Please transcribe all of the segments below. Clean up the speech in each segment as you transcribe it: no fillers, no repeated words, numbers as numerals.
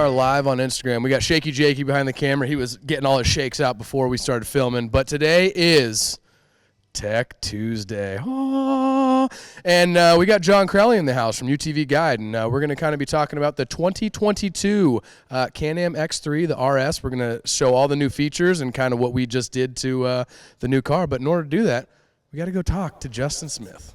are live on Instagram. We got Shaky Jakey behind the camera. He was getting all his shakes out before we started filming. But today is Tech Tuesday. Oh. And we got John Crowley in the house from UTV Guide. And we're going to kind of be talking about the 2022 Can-Am X3, the RS. We're going to show all the new features and kind of what we just did to the new car. But in order to do that, we got to go talk to Justin Smith.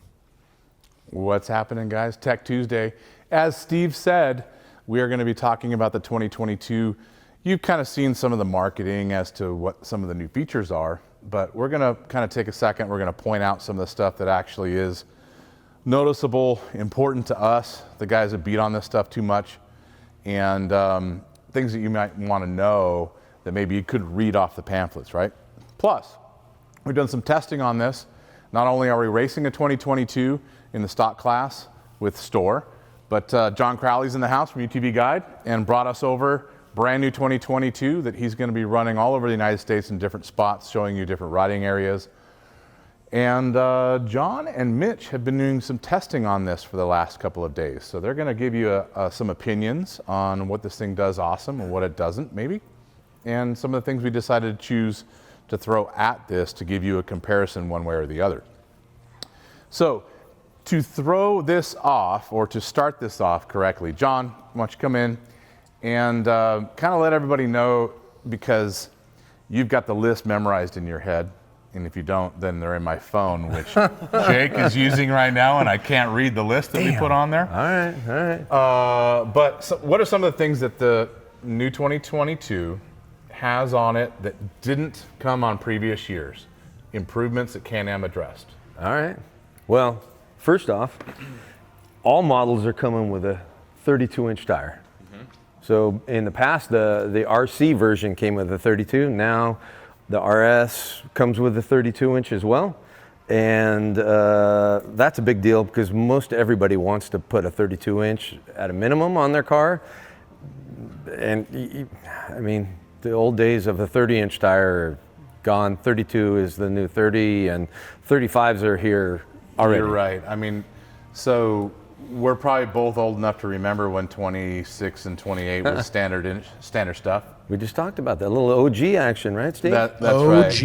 What's happening, guys? Tech Tuesday. As Steve said, we are going to be talking about the 2022. You've kind of seen some of the marketing as to what some of the new features are, but we're going to kind of take a second. We're going to point out some of the stuff that actually is noticeable, important to us, the guys that beat on this stuff too much, and things that you might want to know that maybe you could read off the pamphlets, right? Plus, we've done some testing on this. Not only are we racing a 2022 in the stock class with Store, but John Crowley's in the house from UTV Guide and brought us over brand new 2022 that he's going to be running all over the United States in different spots, showing you different riding areas. And John and Mitch have been doing some testing on this for the last couple of days. So they're going to give you some opinions on what this thing does awesome and what it doesn't, maybe. And some of the things we decided to choose to throw at this to give you a comparison one way or the other. So to throw this off, or to start this off correctly, John, why don't you come in and kind of let everybody know, because you've got the list memorized in your head, and if you don't, then they're in my phone, which Jake is using right now, and I can't read the list that we put on there. All right. But what are some of the things that the new 2022 has on it that didn't come on previous years? Improvements that Can-Am addressed. All right. Well, first off, all models are coming with a 32-inch tire. Mm-hmm. So in the past, the RC version came with a 32. Now the RS comes with a 32-inch as well. And that's a big deal because most everybody wants to put a 32-inch at a minimum on their car. And I mean, the old days of a 30-inch tire are gone. 32 is the new 30, and 35s are here already. You're right. I mean, so we're probably both old enough to remember when 26 and 28 was standard stuff. We just talked about that little OG action, right, Steve? That's OG. right.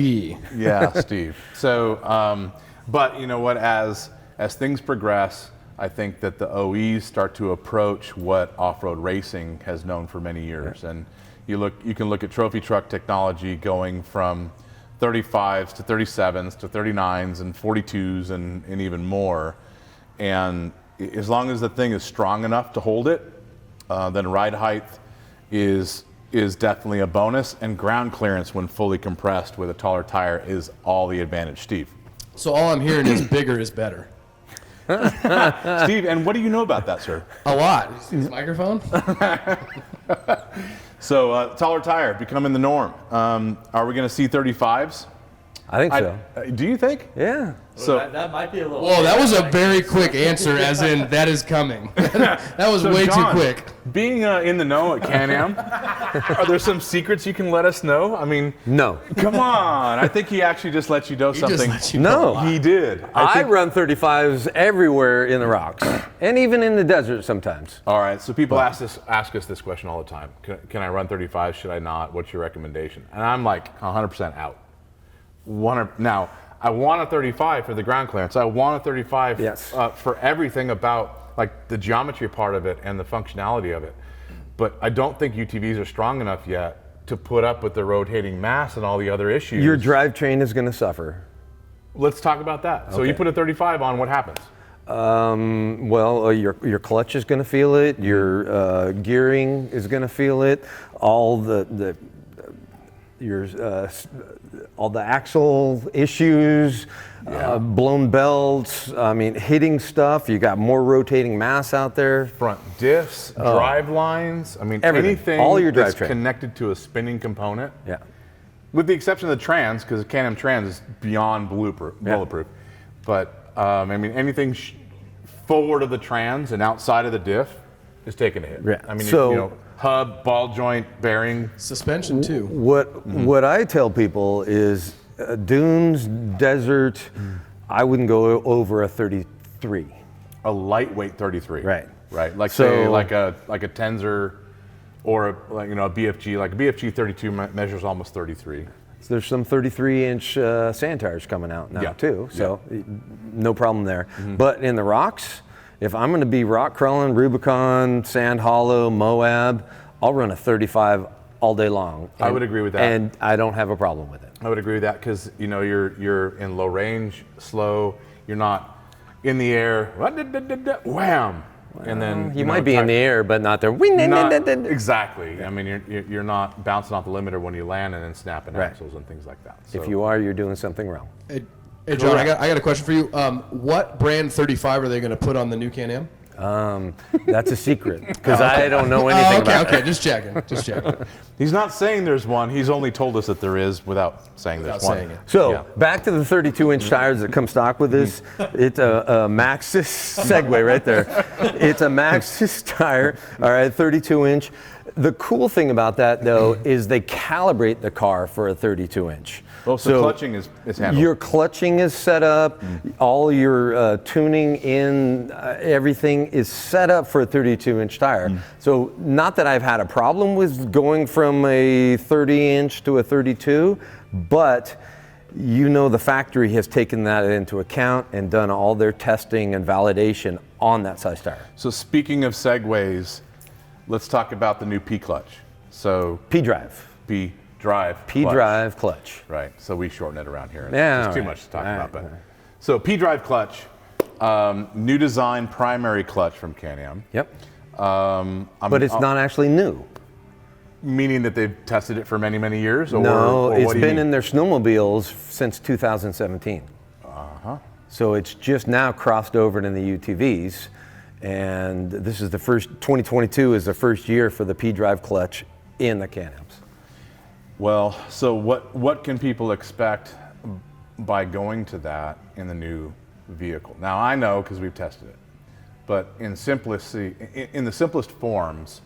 Yeah, Steve. So, but you know what? As things progress, I think that the OEs start to approach what off-road racing has known for many years, and you can look at trophy truck technology going from 35s to 37s to 39s and 42s and even more. And as long as the thing is strong enough to hold it, then ride height is definitely a bonus, and ground clearance when fully compressed with a taller tire is all the advantage, Steve. So all I'm hearing is bigger is better. Steve, and what do you know about that, sir? A lot. You see this microphone? So taller tire becoming the norm. Are we going to see 35s? I think so. Do you think? Yeah. So that might be a little. Whoa, that was a very quick answer, as in that is coming. That was way John, too quick. Being in the know at Can-Am, are there some secrets you can let us know? I mean, No. come on. I think he actually just let you know something. No. He did. I run 35s everywhere in the rocks, and even in the desert sometimes. All right, so people ask us this question all the time. Can I run 35? Should I not? What's your recommendation? And I'm like 100% out. Now, I want a 35 for the ground clearance. I want a 35 for everything about like the geometry part of it and the functionality of it. But I don't think UTVs are strong enough yet to put up with the rotating mass and all the other issues. Your drivetrain is going to suffer. Let's talk about that. Okay. So you put a 35 on, what happens? Well, your clutch is going to feel it. Your gearing is going to feel it. All all the axle issues, blown belts. I mean, hitting stuff. You got more rotating mass out there. Front diffs, drive lines. I mean, everything. Anything all your that's drivetrain connected to a spinning component. Yeah. With the exception of the trans, because the Can-Am trans is beyond bulletproof. But I mean, anything forward of the trans and outside of the diff is taking a hit. Yeah. I mean, so, hub, ball joint, bearing. Suspension too. What I tell people is dunes, desert, I wouldn't go over a 33. A lightweight 33. Right. Like say like a Tenzer or like a BFG, like a BFG 32 measures almost 33. So there's some 33-inch sand tires coming out now too, so no problem there. But in the rocks, if I'm going to be rock crawling, Rubicon, Sand Hollow, Moab, I'll run a 35 all day long. I would agree with that, and I don't have a problem with it. I would agree with that because you're in low range, slow. You're not in the air. Wham! And then You might be in the air, but not there. Exactly. I mean, you're not bouncing off the limiter when you land and then snapping axles and things like that. So. If you are, you're doing something wrong. Hey John, I got a question for you. What brand 35 are they going to put on the new Can-Am? That's a secret because I don't know anything about it. Okay, just checking. He's not saying there's one. He's only told us that there is without saying there's one. saying it. So back to the 32-inch tires that come stock with this. It's a Maxxis segue right there. It's a Maxxis tire, all right, 32-inch. The cool thing about that though is they calibrate the car for a 32-inch. Well, so clutching is handled. Your clutching is set up, all your tuning in, everything is set up for a 32-inch tire. So not that I've had a problem with going from a 30-inch to a 32, but the factory has taken that into account and done all their testing and validation on that size tire. So speaking of segues, let's talk about the new P clutch. So P-drive. P-drive clutch. Right, so we shorten it around here. Yeah, It's too much to talk about. But. So P-drive clutch, new design primary clutch from Can-Am. Yep. But it's not actually new. Meaning that they've tested it for many, many years? No, it's been mean? in their snowmobiles since 2017. So it's just now crossed over to the UTVs. And this is 2022 is the first year for the P-drive clutch in the Can-Ams. Well, so what can people expect by going to that in the new vehicle? Now I know because we've tested it, but in the simplest forms,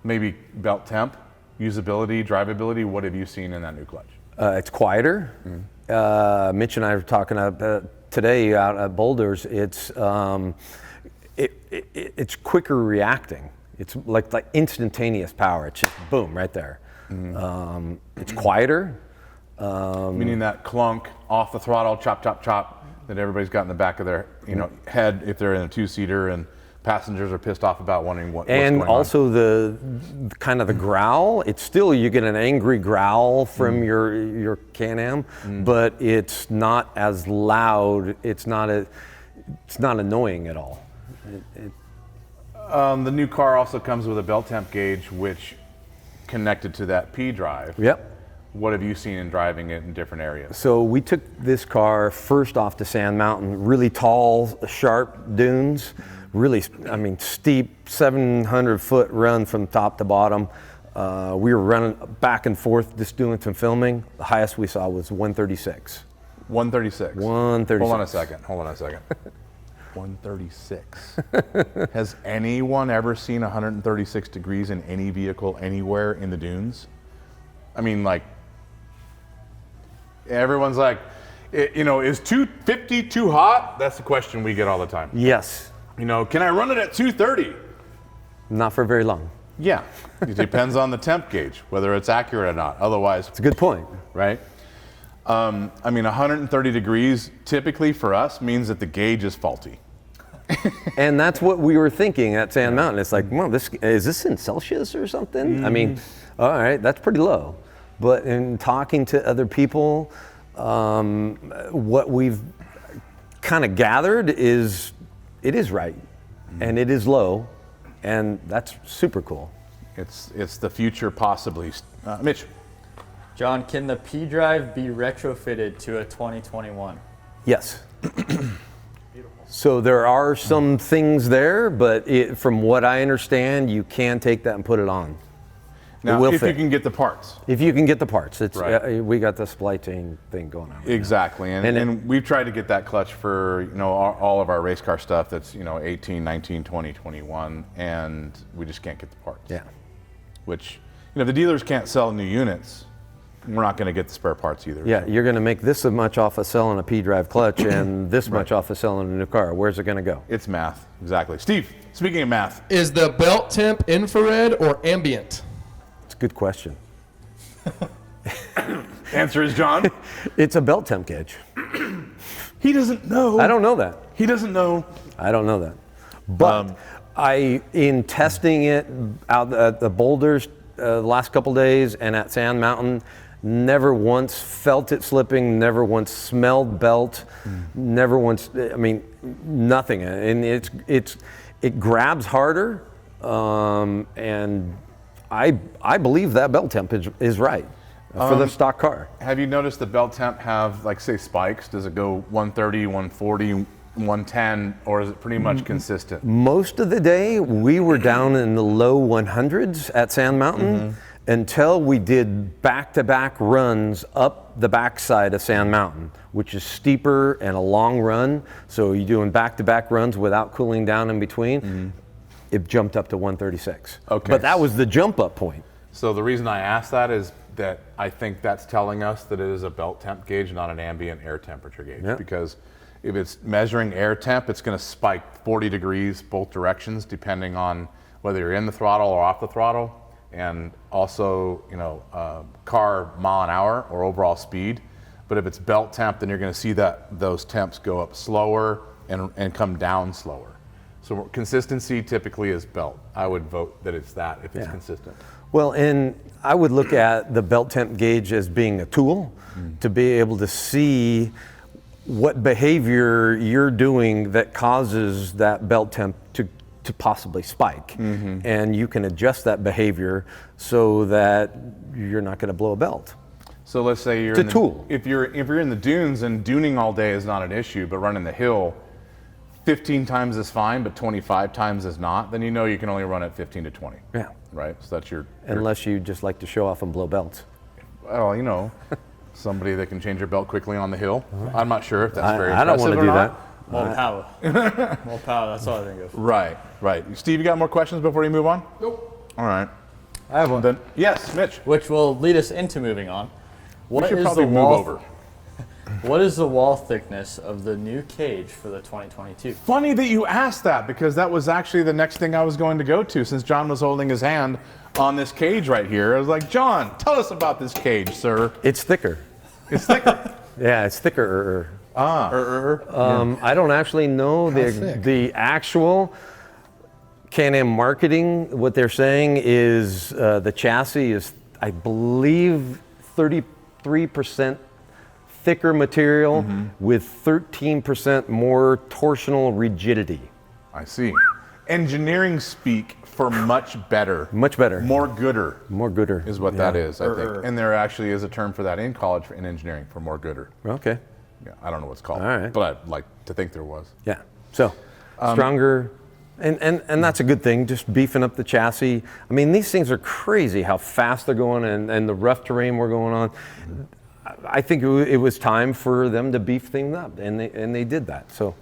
maybe belt temp, usability, drivability. What have you seen in that new clutch? It's quieter. Mitch and I were talking today out at Boulders. It's quicker reacting. It's like instantaneous power. It's just boom right there. It's quieter. Meaning that clunk off the throttle, chop, chop, chop that everybody's got in the back of their head if they're in a two-seater and passengers are pissed off about wondering what's going on. And also the kind of the growl. It's still, you get an angry growl from your Can-Am, but it's not as loud. It's not annoying at all. The new car also comes with a belt temp gauge, which connected to that P-drive. Yep. What have you seen in driving it in different areas? So we took this car first off to Sand Mountain, really tall, sharp dunes, really, steep 700-foot run from top to bottom. We were running back and forth just doing some filming. The highest we saw was 136. 136. 136. Hold on a second. 136. Has anyone ever seen 136 degrees in any vehicle anywhere in the dunes? I mean, like, everyone's like, is 250 too hot? That's the question we get all the time. Yes. Can I run it at 230? Not for very long. Yeah, it depends on the temp gauge, whether it's accurate or not. Otherwise, it's a good point. Right? 130 degrees typically for us means that the gauge is faulty. And that's what we were thinking at Sand Mountain. It's like, well, is this in Celsius or something? I mean, all right, that's pretty low. But in talking to other people, what we've kind of gathered is it is right, and it is low, and that's super cool. It's the future possibly. Mitch. John, can the P-drive be retrofitted to a 2021? Yes. So there are some things there, but from what I understand, you can take that and put it on. Now, if you can get the parts. If you can get the parts. It's right. We got the supply chain thing going on. Exactly. And we've tried to get that clutch for all of our race car stuff that's 18, 19, 20, 21, and we just can't get the parts. Yeah. Which, the dealers can't sell new units we're not going to get the spare parts either. Yeah, you're going to make this much off of selling a P-drive clutch and this much off of selling a new car. Where's it going to go? It's math, exactly. Steve, speaking of math. Is the belt temp infrared or ambient? It's a good question. Answer is John. It's a belt temp gauge. He doesn't know. I don't know that. He doesn't know. I don't know that. But in testing it out at the boulders the last couple days and at Sand Mountain, never once felt it slipping, never once smelled belt, never once, I mean, nothing. And it grabs harder, and I believe that belt temp is right for the stock car. Have you noticed the belt temp have, like, say, spikes? Does it go 130, 140, 110, or is it pretty much consistent? Most of the day, we were down in the low 100s at Sand Mountain until we did back-to-back runs up the backside of Sand Mountain, which is steeper and a long run. So you're doing back-to-back runs without cooling down in between. It jumped up to 136. Okay. But that was the jump-up point. So the reason I asked that is that I think that's telling us that it is a belt temp gauge, not an ambient air temperature gauge. Yeah. Because if it's measuring air temp, it's going to spike 40 degrees both directions, depending on whether you're in the throttle or off the throttle, and also, you know, car mile an hour or overall speed. But if it's belt temp, then you're going to see that those temps go up slower and come down slower. So consistency typically is belt. I would vote that it's that if it's consistent. Well, and I would look at the belt temp gauge as being a tool to be able to see what behavior you're doing that causes that belt temp to possibly spike. And you can adjust that behavior so that you're not going to blow a belt. So let's say you're It's a tool. If you're in the dunes and duning all day is not an issue, but running the hill 15 times is fine, but 25 times is not, then you know you can only run at 15 to 20. Yeah. Right? So that's your Unless you just like to show off and blow belts. well, you know, somebody that can change your belt quickly on the hill. I'm not sure if that's very I don't impressive want to or do not. that. More power. More power, that's all I think of. Right. Steve, you got more questions before you move on? Nope. All right. I have one. Then yes, Mitch. Which will lead us into moving on. We should probably move over. What is the wall thickness of the new cage for the 2022? Funny that you asked that, because that was actually the next thing I was going to go to, since John was holding his hand on this cage right here. I was like, John, tell us about this cage, sir. It's thicker. It's thicker. Yeah, it's thicker. I I don't actually know thick? the actual Can-Am marketing. What they're saying is the chassis is, I believe, 33% thicker material with 13% more torsional rigidity. see. Engineering speak for much better. Much better. More gooder More gooder. is what that is, I think. And there actually is a term for that in college in engineering, for more gooder. Okay. Yeah, I don't know what it's called, All right. but I'd like to think there was. Yeah. So stronger, and that's a good thing. Just beefing up the chassis. I mean, these things are crazy how fast they're going, and the rough terrain we're going on. I think it was time for them to beef things up, and they did that. So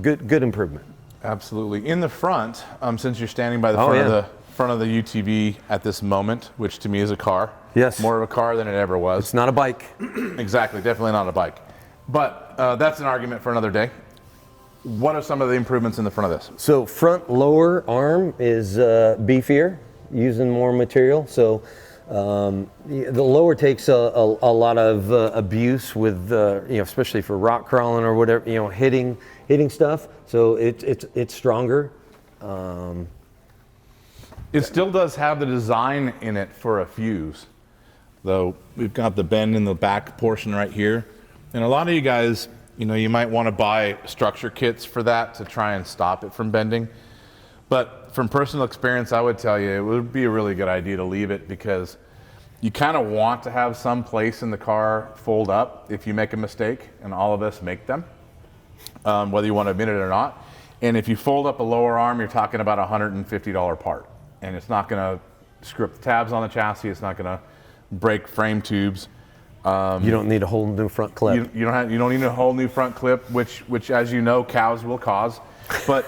good improvement. Absolutely. In the front, since you're standing by the front of the UTV at this moment, which to me is a car. Yes. More of a car than it ever was. It's not a bike. Exactly. Definitely not a bike. But that's an argument for another day. What are some of the improvements in the front of this? So front lower arm is beefier, using more material. So the lower takes a lot of abuse with, especially for rock crawling or whatever, hitting stuff. So it's stronger. It still does have the design in it for a fuse, though we've got the bend in the back portion right here. And a lot of you guys, you might want to buy structure kits for that to try and stop it from bending. But from personal experience, I would tell you it would be a really good idea to leave it, because you kind of want to have some place in the car fold up if you make a mistake, and all of us make them, whether you want to admit it or not. And if you fold up a lower arm, you're talking about a $150 part. And it's not going to screw up the tabs on the chassis. It's not going to break frame tubes. You don't need a whole new front clip. You don't need a whole new front clip, which as you know, cows will cause. But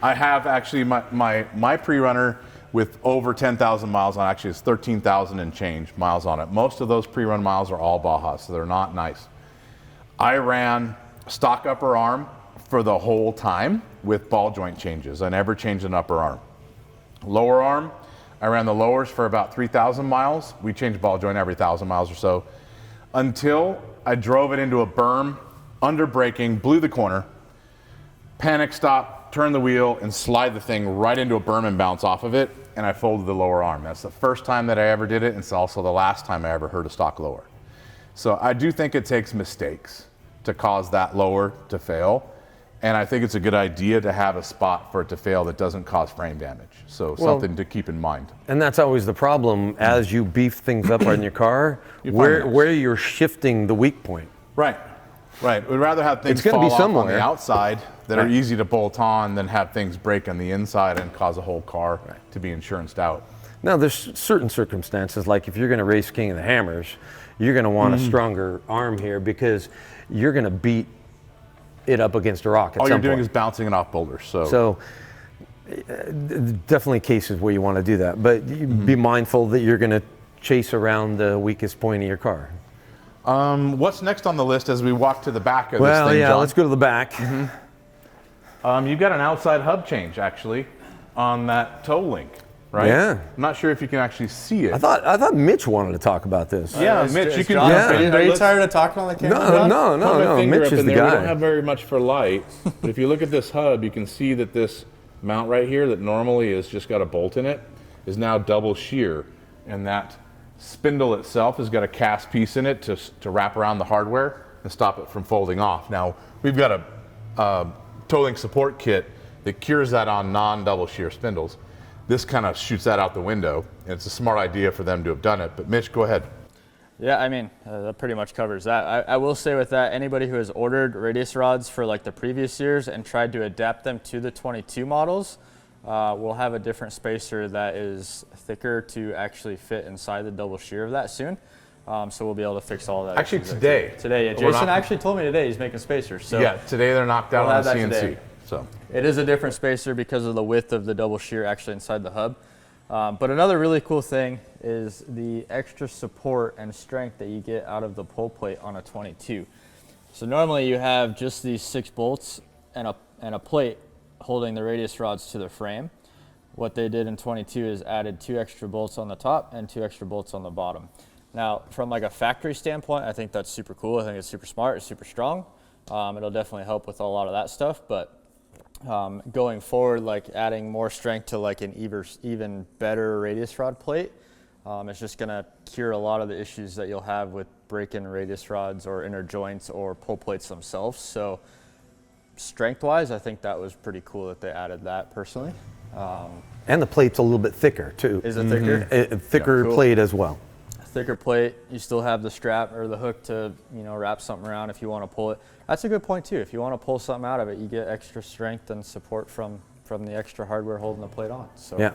I have actually my pre-runner with over 10,000 miles on. Actually, it's 13,000 and change miles on it. Most of those pre-run miles are all Baja, so they're not nice. I ran stock upper arm for the whole time with ball joint changes. I never changed an upper arm. Lower arm, I ran the lowers for about 3,000 miles. We changed ball joint every 1,000 miles or so until I drove it into a berm, under braking, blew the corner, panic stop, turn the wheel, and slide the thing right into a berm and bounce off of it, and I folded the lower arm. That's the first time that I ever did it, and it's also the last time I ever heard a stock lower. So I do think it takes mistakes to cause that lower to fail. And I think it's a good idea to have a spot for it to fail that doesn't cause frame damage. So something to keep in mind. And that's always the problem as you beef things up on your car, where you're shifting the weak point. Right. We'd rather have things fall off on the outside that are easy to bolt on than have things break on the inside and cause a whole car to be insuranced out. Now, there's certain circumstances, like if you're going to race King of the Hammers, you're going to want a stronger arm here because you're going to beat it up against a rock at some point. All you're doing is bouncing it off boulders. So definitely cases where you want to do that, but be mindful that you're going to chase around the weakest point of your car. What's next on the list as we walk to the back of this thing, Well, yeah, John? let's go to the back. You've got an outside hub change, actually, on that toe link, right? Yeah. I'm not sure if you can actually see it. I thought Mitch wanted to talk about this. Yeah, Mitch, you can John, jump in. Are you tired of talking on the camera? No. Mitch is the We guy. don't have very much for light, but if you look at this hub, you can see that this mount right here that normally has just got a bolt in it is now double shear, and that spindle itself has got a cast piece in it to wrap around the hardware and stop it from folding off. Now, we've got a toe link support kit that cures that on non-double shear spindles. This kind of shoots that out the window, and it's a smart idea for them to have done it. But Mitch, go ahead. Yeah, I mean, that pretty much covers that. I will say with that, anybody who has ordered radius rods for like the previous years and tried to adapt them to the 22 models, will have a different spacer that is thicker to actually fit inside the double shear of that soon. So we'll be able to fix all that. Actually, today. Today, yeah. Jason actually told me today he's making spacers. So yeah, today they're knocked out on the CNC. Today. So it is a different spacer because of the width of the double shear actually inside the hub. But another really cool thing is the extra support and strength that you get out of the pull plate on a 22. So normally you have just these 6 bolts and a plate holding the radius rods to the frame. What they did in 22 is added 2 extra bolts on the top and 2 extra bolts on the bottom. Now, from like a factory standpoint, I think that's super cool. I think it's super smart, it's super strong. It'll definitely help with a lot of that stuff, but going forward, like adding more strength to like an even better radius rod plate, it's just gonna cure a lot of the issues that you'll have with break-in radius rods or inner joints or pull plates themselves. So strength-wise, I think that was pretty cool that they added that personally. And the plate's a little bit thicker too. Is it thicker? A thicker Cool. plate as well. Thicker plate, you still have the strap or the hook to, wrap something around if you want to pull it. That's a good point too. If you want to pull something out of it, you get extra strength and support from the extra hardware holding the plate on. So Yeah.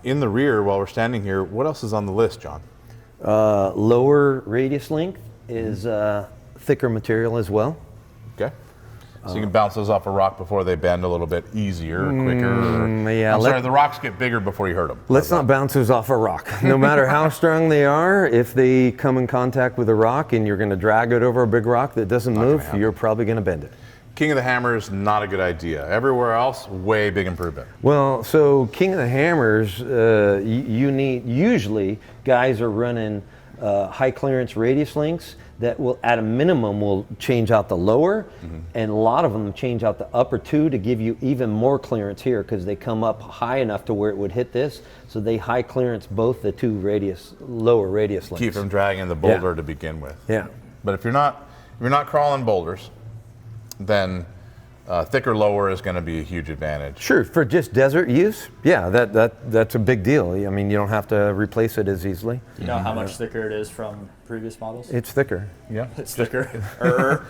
in the rear, while we're standing here, what else is on the list, John? Lower radius length is thicker material as well. Okay. So you can bounce those off a rock before they bend a little bit easier or quicker. yeah, I'm sorry, the rocks get bigger before you hurt them. Let's not bounce those off a rock. No matter how strong they are, if they come in contact with a rock and you're going to drag it over a big rock that doesn't move, you're probably going to bend it. King of the Hammers, not a good idea. Everywhere else, way big improvement. Well, so King of the Hammers, you need, usually guys are running high clearance radius links that will, at a minimum, will change out the lower, and a lot of them change out the upper two to give you even more clearance here because they come up high enough to where it would hit this, so they high clearance both the two lower radius links. Keep from dragging the boulder to begin with. Yeah. But if you're not crawling boulders, then thicker lower is going to be a huge advantage. Sure, for just desert use, yeah, that's a big deal. I mean, you don't have to replace it as easily. you know how much thicker it is from previous models? It's thicker. Yeah. It's thicker. I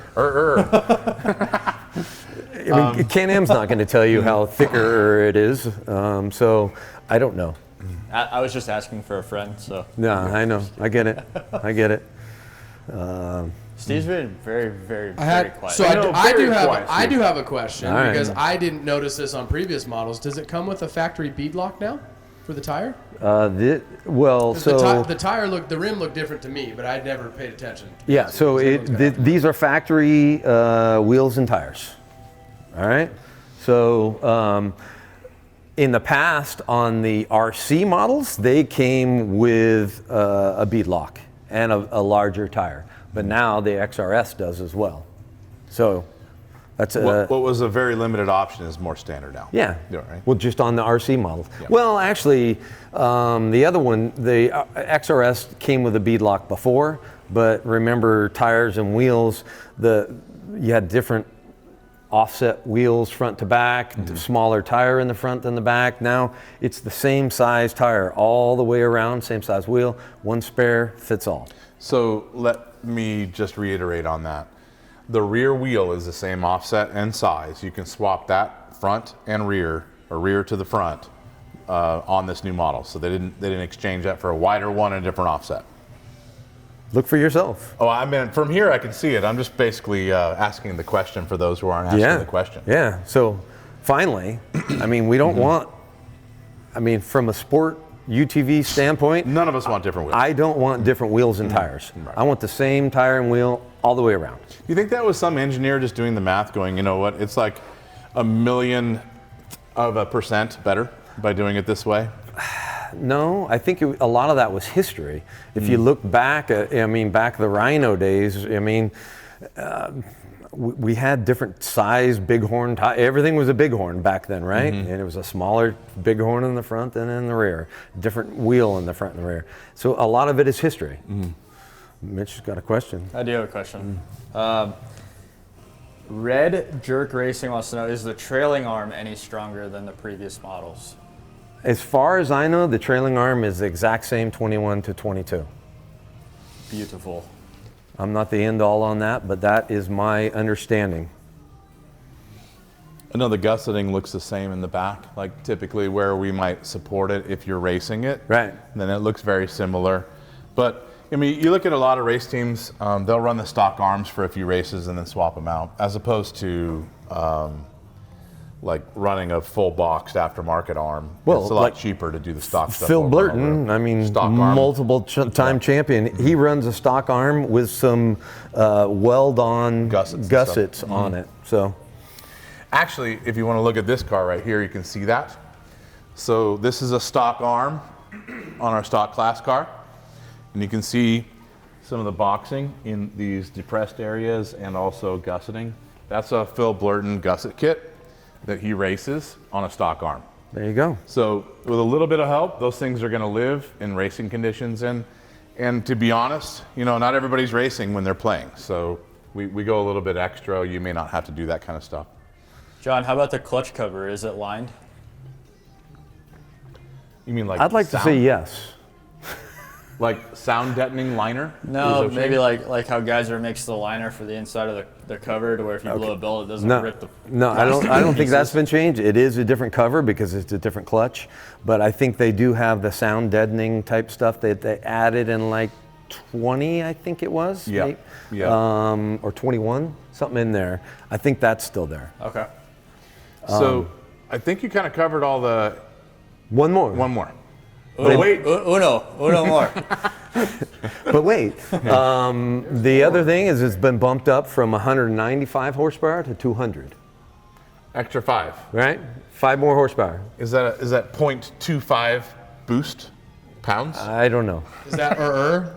mean, Can-Am's not going to tell you how thicker it is, so I don't know. I was just asking for a friend, so. No, I know. I get it. Steve's been very, very, I very had quiet. so know, I do very have quiet, I Steve. do have a question All right. because I didn't notice this on previous models. Does it come with a factory bead lock now for the tire? Well, 'Cause so the rim looked different to me, but I'd never paid attention. yeah, so these are factory wheels and tires. All right. So in the past, on the RC models, they came with a bead lock and a larger tire. But now the XRS does as well. So that's What was a very limited option is more standard now. yeah. Right. Well, just on the RC models. Well, actually, the other one, the XRS came with a bead lock before, but remember tires and wheels, you had different offset wheels front to back, smaller tire in the front than the back. Now it's the same size tire all the way around, same size wheel, one spare fits all. So let me just reiterate on that. The rear wheel is the same offset and size. You can swap that front and rear, or rear to the front, on this new model. So they didn't exchange that for a wider one and a different offset. Look for yourself. Oh, I mean, from here I can see it. I'm just basically asking the question for those who aren't asking the question. Yeah. So finally, I mean, we don't want, I mean, from a sport UTV standpoint, None of us want different wheels. I don't want different wheels and tires. Right. I want the same tire and wheel all the way around. You think that was some engineer just doing the math going, you know what, it's like 1,000,000% better by doing it this way? No, I think a lot of that was history. If you look back at, back the Rhino days, we had different size bighorn tires. Everything was a bighorn back then, right? And it was a smaller bighorn in the front and in the rear. Different wheel in the front and the rear. So a lot of it is history. Mitch's got a question. I do have a question. Red Jerk Racing wants to know, is the trailing arm any stronger than the previous models? As far as I know, the trailing arm is the exact same 21 to 22. Beautiful. I'm not the end all on that, but that is my understanding. I know the gusseting looks the same in the back, like typically where we might support it if you're racing it. Right. Then it looks very similar. But I mean, you look at a lot of race teams, they'll run the stock arms for a few races and then swap them out, as opposed to like running a full boxed aftermarket arm. Well, it's a lot like cheaper to do the stock stuff. Phil over Blurton, and over. Stock arm. multiple time champion, he runs a stock arm with some weld-on gussets on it. So, actually, if you want to look at this car right here, you can see that. So this is a stock arm on our stock class car, and you can see some of the boxing in these depressed areas and also gusseting. That's a Phil Blurton gusset kit that he races on a stock arm. there you go. So with a little bit of help, those things are going to live in racing conditions. And to be honest, not everybody's racing when they're playing. So we go a little bit extra. You may not have to do that kind of stuff. John, how about the clutch cover? Is it lined? You mean like I'd like to say yes. Like sound deadening liner? No, Is that maybe what like how Geyser makes the liner for the inside of the cover, to where if you blow a belt, it doesn't No, rip the. no, I don't think that's been changed. It is a different cover because it's a different clutch, but I think they do have the sound deadening type stuff that they added in like 20, I think it was. Yeah. maybe, Yeah. or 21, something in there. I think that's still there. Okay. So I think you kind of covered all the. One more. One more. Uno, wait. Uno more. But wait, the other thing is it's been bumped up from 195 horsepower to 200, Extra 5. right? 5 more horsepower. Is that 0.25 boost pounds? I don't know. Is that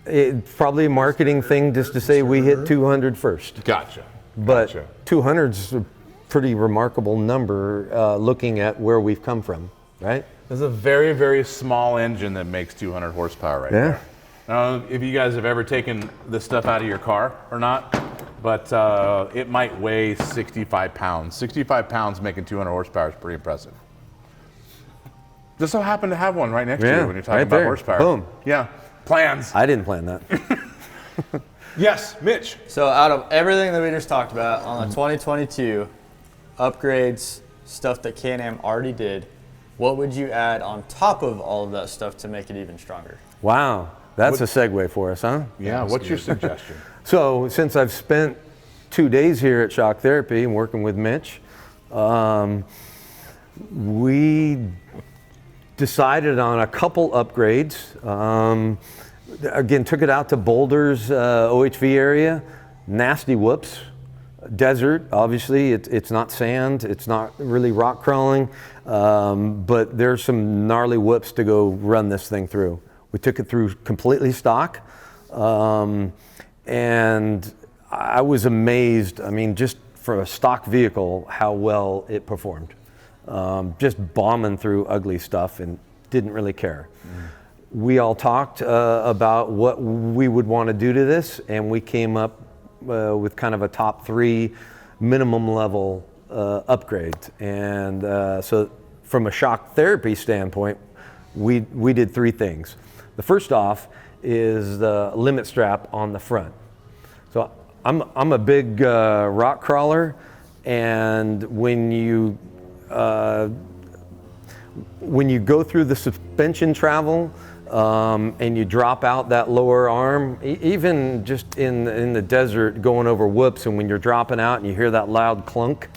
It's probably a marketing thing just to say we hit 200 first. Gotcha. But Gotcha. 200's a pretty remarkable number looking at where we've come from, right? There's a very, very small engine that makes 200 horsepower right there. I don't know if you guys have ever taken this stuff out of your car or not, but it might weigh 65 pounds. 65 pounds making 200 horsepower is pretty impressive. Just so happen to have one right next to you when you're talking right about there. horsepower. Boom. Yeah. Plans. I didn't plan that. Yes, Mitch. So out of everything that we just talked about on the 2022 upgrades, stuff that Can-Am already did, what would you add on top of all of that stuff to make it even stronger? Wow, that's a segue for us, huh? Yeah, what's your suggestion? So since I've spent 2 days here at Shock Therapy and working with Mitch, we decided on a couple upgrades. Again, took it out to Boulder's OHV area. Nasty whoops. Desert, obviously, it's not sand, it's not really rock crawling, but there's some gnarly whoops to go run this thing through. We took it through completely stock, and I was amazed, I mean, just for a stock vehicle, how well it performed. Just bombing through ugly stuff and didn't really care. We all talked about what we would want to do to this, and we came up with kind of a top 3 minimum level upgrade. And so from a shock therapy standpoint, we did 3 things. The first off is the limit strap on the front. So I'm a big rock crawler, and when you go through the suspension travel, and you drop out that lower arm, even just in the desert going over whoops, and when you're dropping out and you hear that loud clunk,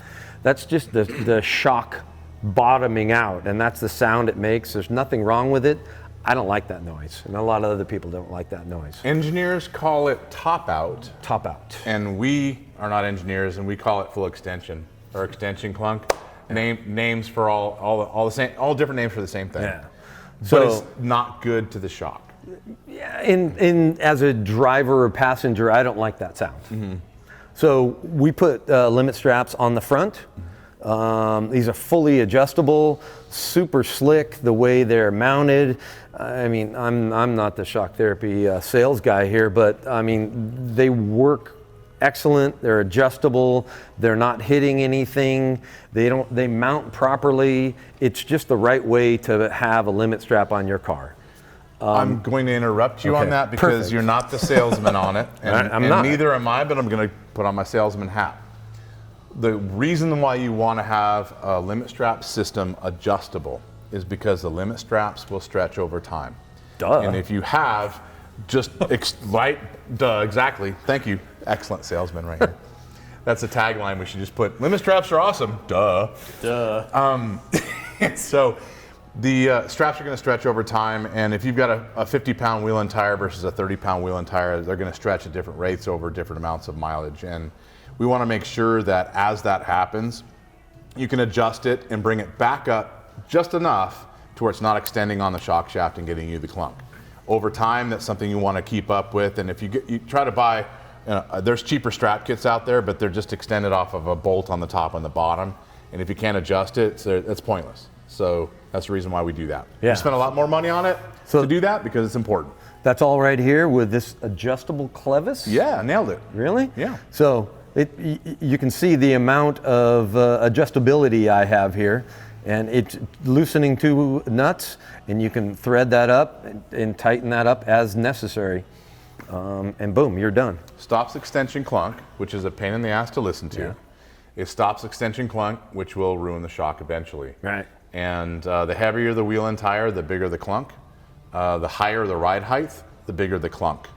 that's just the shock bottoming out, and that's the sound it makes. There's nothing wrong with it. I don't like that noise, and a lot of other people don't like that noise. Engineers call it top out. Top out. And we are not engineers, and we call it full extension or extension clunk. Names for all the same, all different names for the same thing. Yeah. But it's not good to the shock. Yeah, as a driver or passenger, I don't like that sound. So we put limit straps on the front. These are fully adjustable, super slick the way they're mounted. I mean, I'm not the shock therapy sales guy here, but I mean, they work excellent. They're adjustable. They're not hitting anything. They mount properly. It's just the right way to have a limit strap on your car. I'm going to interrupt you on that because perfect. you're not the salesman on it, and, I'm not. Neither am I, but I'm going to put on my salesman hat. The reason why you want to have a limit strap system adjustable is because the limit straps will stretch over time. Duh. And if you have just exactly. Thank you. Excellent salesman right here. That's a tagline we should just put. Limit straps are awesome. Duh. So the straps are going to stretch over time, and if you've got a 50-pound wheel and tire versus a 30-pound wheel and tire, they're going to stretch at different rates over different amounts of mileage. And we want to make sure that as that happens, you can adjust it and bring it back up just enough to where it's not extending on the shock shaft and getting you the clunk. Over time, that's something you want to keep up with. And if you try to buy, there's cheaper strap kits out there, but they're just extended off of a bolt on the top and the bottom. And if you can't adjust it, it's pointless. So that's the reason why we do that. Yeah. We spend a lot more money on it to do that because it's important. That's all right here with this adjustable clevis? Yeah, nailed it. Really? Yeah. So you can see the amount of adjustability I have here, and it's loosening 2 nuts, and you can thread that up and tighten that up as necessary. And boom, you're done. Stops extension clunk, which is a pain in the ass to listen to. Yeah. It stops extension clunk, which will ruin the shock eventually. Right. And the heavier the wheel and tire, the bigger the clunk. The higher the ride height, the bigger the clunk.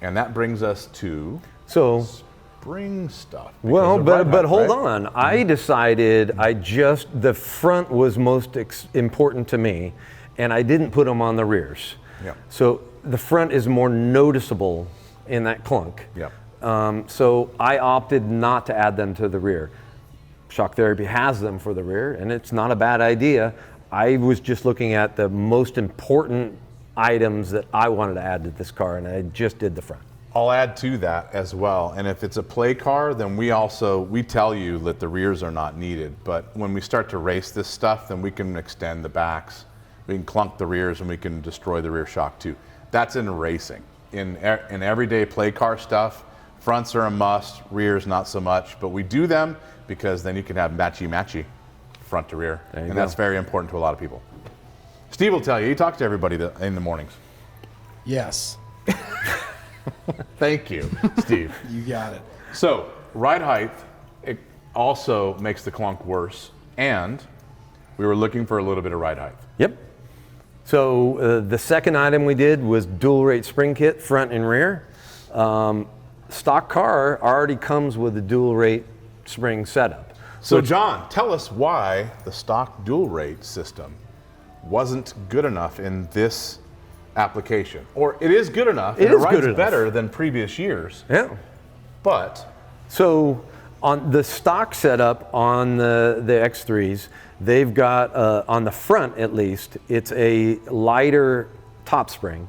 And that brings us to spring stuff. Well, but hold on. I decided the front was most important to me, and I didn't put them on the rears. Yeah. So the front is more noticeable in that clunk. Yeah. So I opted not to add them to the rear. Shock Therapy has them for the rear, and it's not a bad idea. I was just looking at the most important items that I wanted to add to this car, and I just did the front. I'll add to that as well. And if it's a play car, then we tell you that the rears are not needed. But when we start to race this stuff, then we can extend the backs. We can clunk the rears, and we can destroy the rear shock too. That's in racing. In everyday play car stuff, fronts are a must, rears not so much. But we do them because then you can have matchy front to rear. And that's very important to a lot of people. Steve will tell you, he talks to everybody in the mornings. Yes. Thank you, Steve. You got it. So, ride height, it also makes the clunk worse, and we were looking for a little bit of ride height. Yep. So the second item we did was dual rate spring kit, front and rear. stock car already comes with a dual rate spring setup. So John, tell us why the stock dual rate system wasn't good enough in this application. Or it is good enough, It and is rides good enough. better than previous years, Yeah. but So on the stock setup on the X3s, they've got, on the front at least, it's a lighter top spring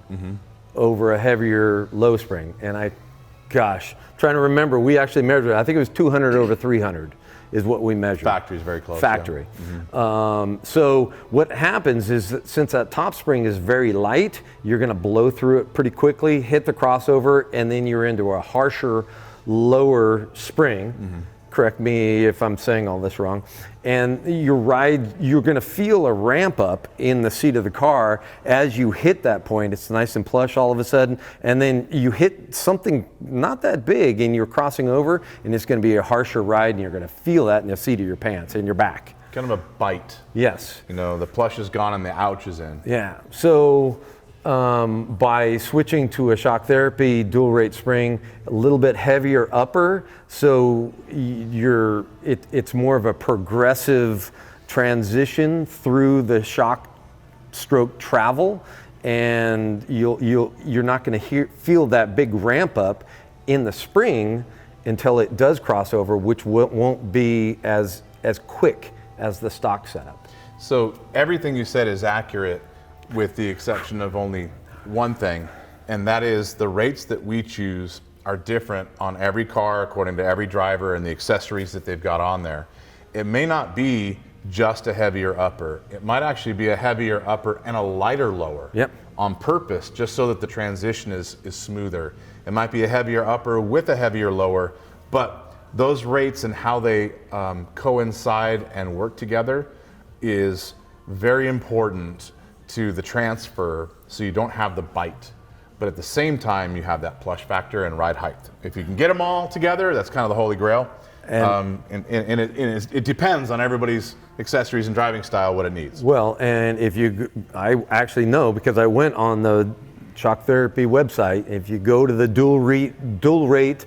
over a heavier low spring. And trying to remember, we actually measured it. I think it was 200 over 300 is what we measured. factory's very close. Factory. So what happens is that since that top spring is very light, you're going to blow through it pretty quickly, hit the crossover, and then you're into a harsher, lower spring. Correct me if I'm saying all this wrong. And you're going to feel a ramp up in the seat of the car as you hit that point. It's nice and plush all of a sudden. And then you hit something not that big and you're crossing over, and it's going to be a harsher ride, and you're going to feel that in the seat of your pants, in your back. Kind of a bite. Yes. You know, the plush is gone and the ouch is in. Yeah. So by switching to a shock therapy dual rate spring, a little bit heavier upper, so it's more of a progressive transition through the shock stroke travel, and you're not going to feel that big ramp up in the spring until it does cross over, which won't be as quick as the stock setup. So everything you said is accurate, with the exception of only one thing, and that is the rates that we choose are different on every car according to every driver and the accessories that they've got on there. It may not be just a heavier upper. It might actually be a heavier upper and a lighter lower. Yep. On purpose, just so that the transition is smoother. It might be a heavier upper with a heavier lower, but those rates and how they coincide and work together is very important to the transfer, so you don't have the bite, but at the same time you have that plush factor and ride height. If you can get them all together, that's kind of the holy grail. And it depends on everybody's accessories and driving style what it needs. Well, and I actually know because I went on the Shock Therapy website. If you go to the dual rate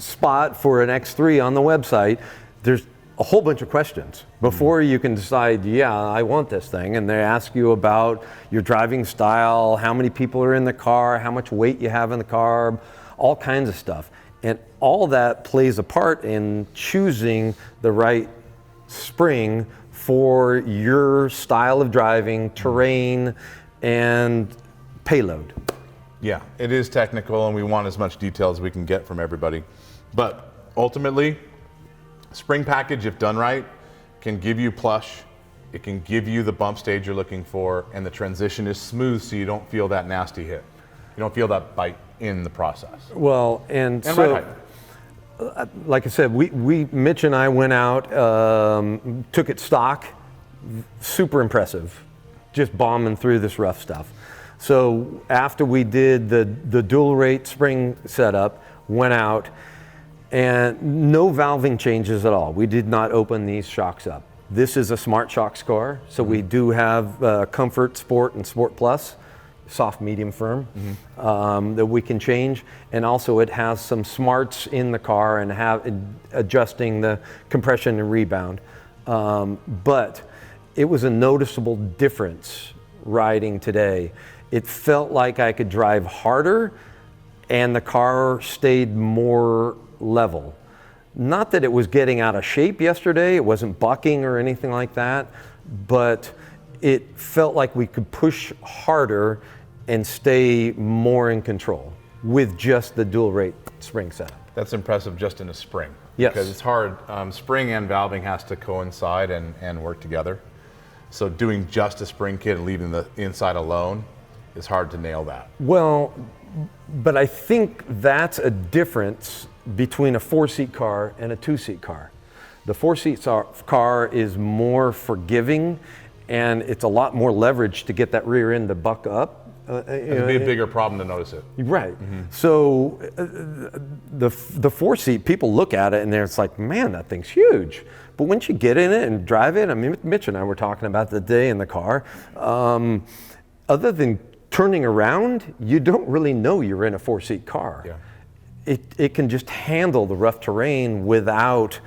spot for an X3 on the website, there's a whole bunch of questions before you can decide, yeah, I want this thing. And they ask you about your driving style, how many people are in the car, how much weight you have in the car, all kinds of stuff. And all that plays a part in choosing the right spring for your style of driving, terrain, and payload. Yeah, it is technical, and we want as much detail as we can get from everybody. But ultimately, spring package, if done right, can give you plush, it can give you the bump stage you're looking for, and the transition is smooth so you don't feel that nasty hit. You don't feel that bite in the process. Well, and ride so, height. like I said, Mitch and I went out, took it stock, super impressive, just bombing through this rough stuff. So after we did the dual rate spring setup, went out, and no valving changes at all. We did not open these shocks up. This is a Smart Shocks car, so we do have Comfort, Sport, and Sport Plus, soft, medium, firm, that we can change. And also it has some smarts in the car and adjusting the compression and rebound. But it was a noticeable difference riding today. It felt like I could drive harder and the car stayed more level. Not that it was getting out of shape yesterday, it wasn't bucking or anything like that, but it felt like we could push harder and stay more in control with just the dual rate spring setup. That's impressive just in a spring. Yes. Because it's hard, spring and valving has to coincide and work together. So doing just a spring kit and leaving the inside alone is hard to nail that. Well, but I think that's a difference between a 4-seat car and a 2-seat car. The 4-seat car is more forgiving, and it's a lot more leverage to get that rear end to buck up. It'd be a bigger problem to notice it. Right. So the 4-seat, people look at it and it's like, man, that thing's huge. But once you get in it and drive it, I mean, Mitch and I were talking about the day in the car. Other than turning around, you don't really know you're in a 4-seat car. Yeah. it can just handle the rough terrain without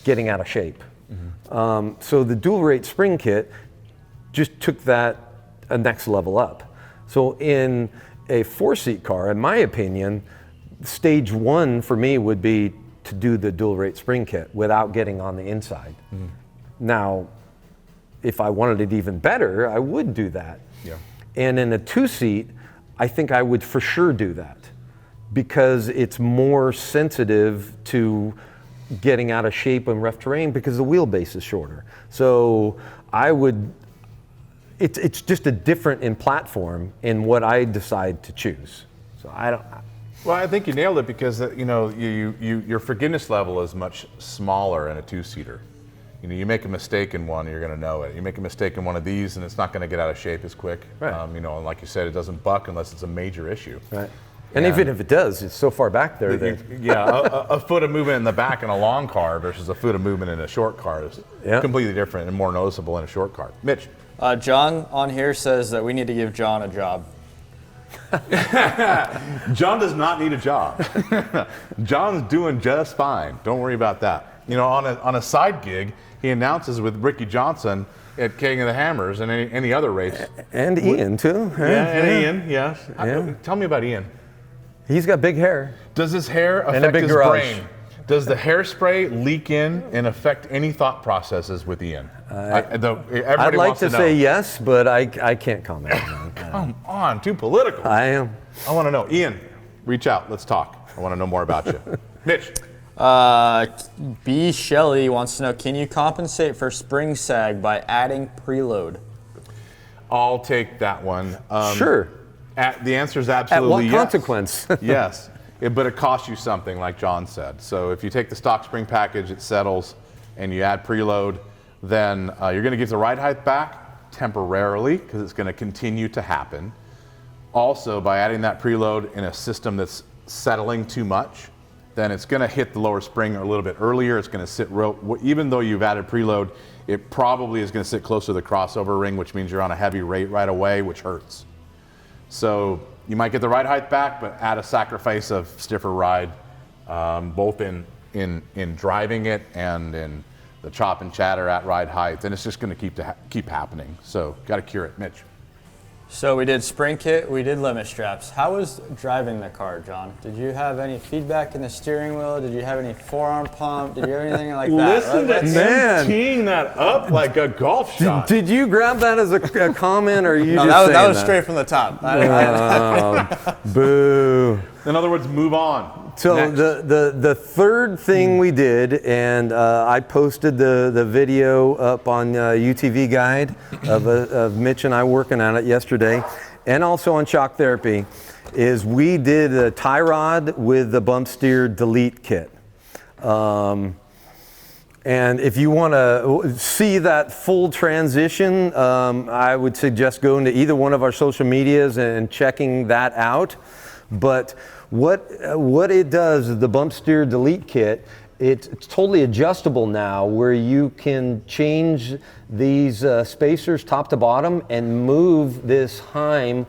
getting out of shape. So the dual rate spring kit just took that a next level up. So in a 4-seat car, in my opinion, stage 1 for me would be to do the dual rate spring kit without getting on the inside. Now, if I wanted it even better, I would do that. Yeah. And in a 2-seat, I think I would for sure do that because it's more sensitive to getting out of shape in rough terrain because the wheelbase is shorter. So I would, it's just a different in platform in what I decide to choose. So I don't. Well, I think you nailed it because your forgiveness level is much smaller in a 2-seater. You make a mistake in one, you're going to know it. You make a mistake in one of these, and it's not going to get out of shape as quick. Right. And like you said, it doesn't buck unless it's a major issue. Right. And even if it does, it's so far back there that a foot of movement in the back in a long car versus a foot of movement in a short car is completely different and more noticeable in a short car. Mitch. John on here says that we need to give John a job. John does not need a job. John's doing just fine. Don't worry about that. On a side gig, he announces with Ricky Johnson at King of the Hammers and any other race. And Ian too. Yeah, and Ian, yes. Yeah. Tell me about Ian. He's got big hair. Does his hair affect his brain? Does the hairspray leak in and affect any thought processes with Ian? I'd like to say yes, but I can't comment on that. Come on, too political. I am. I want to know. Ian, reach out. Let's talk. I want to know more about you. Mitch. B. Shelley wants to know, can you compensate for spring sag by adding preload? I'll take that one. Sure. The answer is absolutely yes. At what consequence? Yes, but it costs you something, like John said. So if you take the stock spring package, it settles, and you add preload, then you're going to get the ride height back temporarily because it's going to continue to happen. Also, by adding that preload in a system that's settling too much, then it's going to hit the lower spring a little bit earlier. It's going to sit, even though you've added preload, it probably is going to sit closer to the crossover ring, which means you're on a heavy rate right away, which hurts. So you might get the ride height back, but at a sacrifice of stiffer ride, both in driving it and in the chop and chatter at ride height. And it's just going to keep happening. So got to cure it, Mitch. So we did spring kit, we did limit straps. How was driving the car, John? Did you have any feedback in the steering wheel? Did you have any forearm pump? Did you have anything like that? Listen to him teeing that up like a golf shot. Did you grab that as a comment, or are you no, just that was straight from the top. Boo. In other words, move on. So the third thing we did, and I posted the video up on UTV Guide of Mitch and I working on it yesterday, and also on Shock Therapy, is we did a tie rod with the Bumpsteer Delete Kit. And if you want to see that full transition, I would suggest going to either one of our social medias and checking that out. But what it does is the Bumpsteer Delete Kit, it's totally adjustable now, where you can change these spacers top to bottom and move this Heim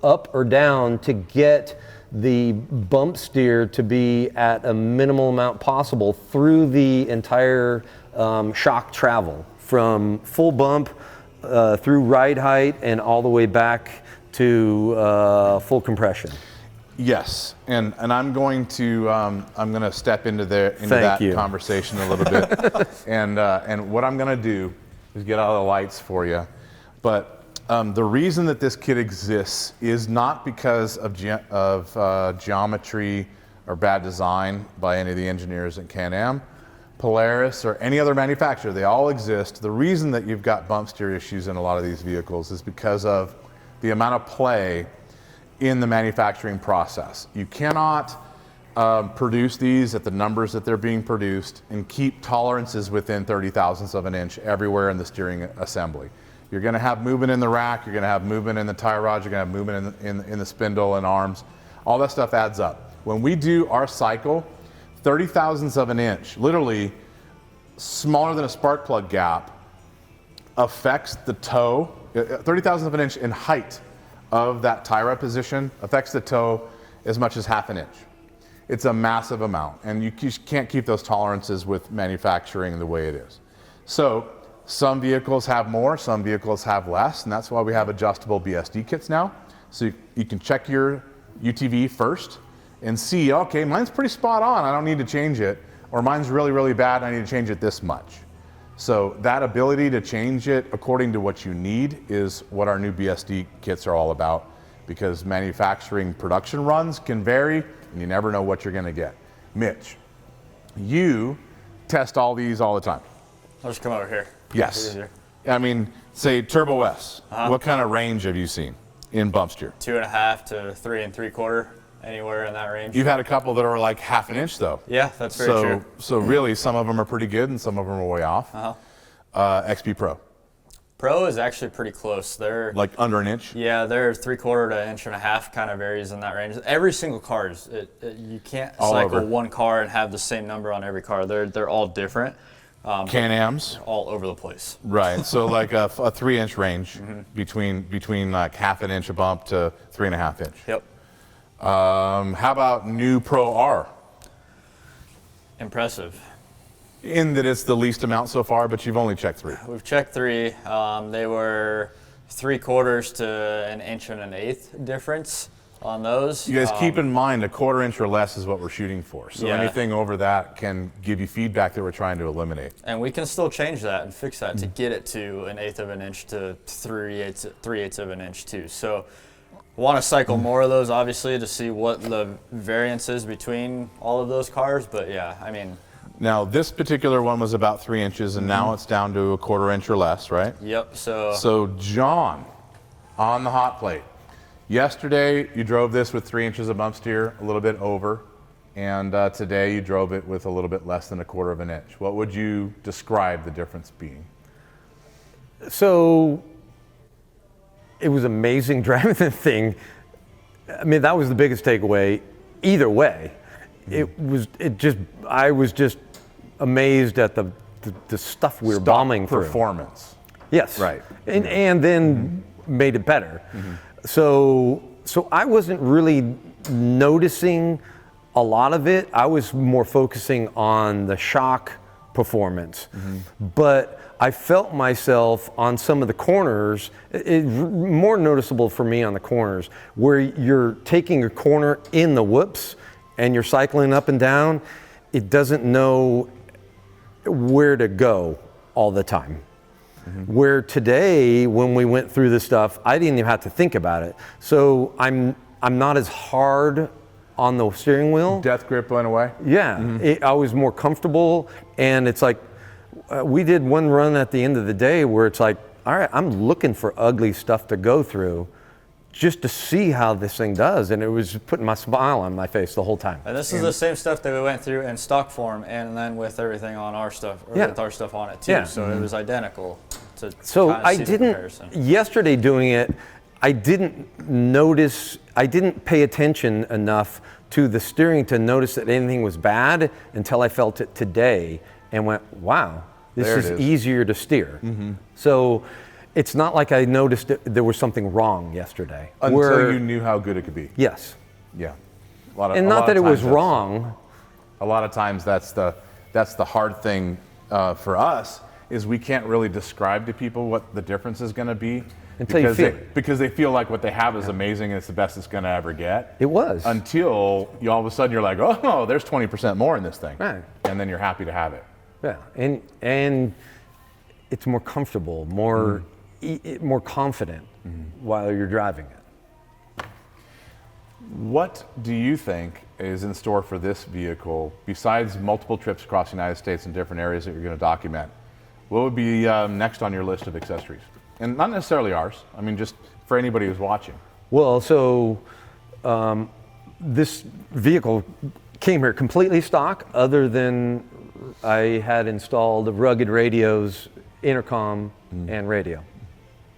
up or down to get the bump steer to be at a minimal amount possible through the entire shock travel, from full bump through ride height and all the way back to full compression. Yes, and I'm going to step into that conversation a little bit, and what I'm going to do is get all the lights for you. But the reason that this kit exists is not because of geometry or bad design by any of the engineers at Can-Am, Polaris, or any other manufacturer. They all exist. The reason that you've got bump steer issues in a lot of these vehicles is because of the amount of play in the manufacturing process. You cannot produce these at the numbers that they're being produced and keep tolerances within 30 thousandths of an inch everywhere in the steering assembly. You're going to have movement in the rack, you're going to have movement in the tie rods, you're going to have movement in the spindle and arms. All that stuff adds up. When we do our cycle, 30 thousandths of an inch, literally smaller than a spark plug gap, affects the toe. 30 thousandths of an inch in height of that tie rod position affects the toe as much as half an inch. It's a massive amount, and you just can't keep those tolerances with manufacturing the way it is. So some vehicles have more, some vehicles have less, and that's why we have adjustable BSD kits now. So you can check your UTV first and see, okay, mine's pretty spot on, I don't need to change it, or mine's really, really bad, I need to change it this much. So that ability to change it according to what you need is what our new BSD kits are all about, because manufacturing production runs can vary and you never know what you're gonna get. Mitch, you test all these all the time. I'll just come over here. Yes. I mean, say Turbo S, what kind of range have you seen in Bumpsteer? 2.5 to 3 3/4, anywhere in that range. You've had a couple that are like 1/2 inch though. Yeah, that's very true. So really, some of them are pretty good and some of them are way off. XP Pro. Pro is actually pretty close. They're Like under an inch? Yeah, they're 3/4 to 1.5 inch, kind of varies in that range. Every single car is, you can't All cycle over. one car and have the same number on every car. They're all different. Can-Ams? All over the place. Right, so like a 3-inch range between like 1/2 inch a bump to 3.5 inch. Yep. How about new Pro R? Impressive. In that it's the least amount so far, but you've only checked 3. We've checked 3. They were 3/4 to 1.125 inch difference on those. You guys keep in mind, a 1/4 inch or less is what we're shooting for. So Yeah. anything over that can give you feedback that we're trying to eliminate. And we can still change that and fix that to get it to 1/8 of an inch to 3/8 of an inch too. So want to cycle more of those obviously to see what the variance is between all of those cars. But yeah, I mean. Now this particular one was about 3 inches and now it's down to a 1/4 inch or less, right? Yep, So John, on the hot plate. Yesterday you drove this with 3 inches of bump steer, a little bit over, and today you drove it with a little bit less than a 1/4 of an inch. What would you describe the difference being? So it was amazing driving the thing. I mean, that was the biggest takeaway. Either way, I was just amazed at the stuff we were bombing through. Performance. Yes. Right. And then made it better. So I wasn't really noticing a lot of it. I was more focusing on the shock performance. But I felt myself on some of the corners, more noticeable for me on the corners, where you're taking a corner in the whoops and you're cycling up and down, it doesn't know where to go all the time. Where today, when we went through this stuff, I didn't even have to think about it. So I'm not as hard on the steering wheel. Death grip went away? Yeah, I was more comfortable, and it's like, we did one run at the end of the day where it's like, all right, I'm looking for ugly stuff to go through just to see how this thing does, and it was putting my smile on my face the whole time. And this is the same stuff that we went through in stock form, and then with everything on our stuff, or with our stuff on it too. Yeah. So it was identical. So kinda I see the didn't, comparison. yesterday doing it, I didn't notice, I didn't pay attention enough to the steering to notice that anything was bad until I felt it today and went, wow, this There it is is. easier to steer. So it's not like I noticed that there was something wrong yesterday. Until you knew how good it could be. Yes. Yeah. A And not that it was wrong. A lot of times that's the hard thing for us, is we can't really describe to people what the difference is going to be Until you feel it. because they feel like what they have is amazing and it's the best it's going to ever get. It was. Until you all of a sudden you're like, oh, there's 20% more in this thing. Right. And then you're happy to have it. Yeah, and it's more comfortable, more more confident while you're driving it. What do you think is in store for this vehicle, besides multiple trips across the United States in different areas that you're going to document? What would be next on your list of accessories? And not necessarily ours, I mean just for anybody who's watching. Well, so this vehicle came here completely stock, other than I had installed rugged radios, intercom, and radio.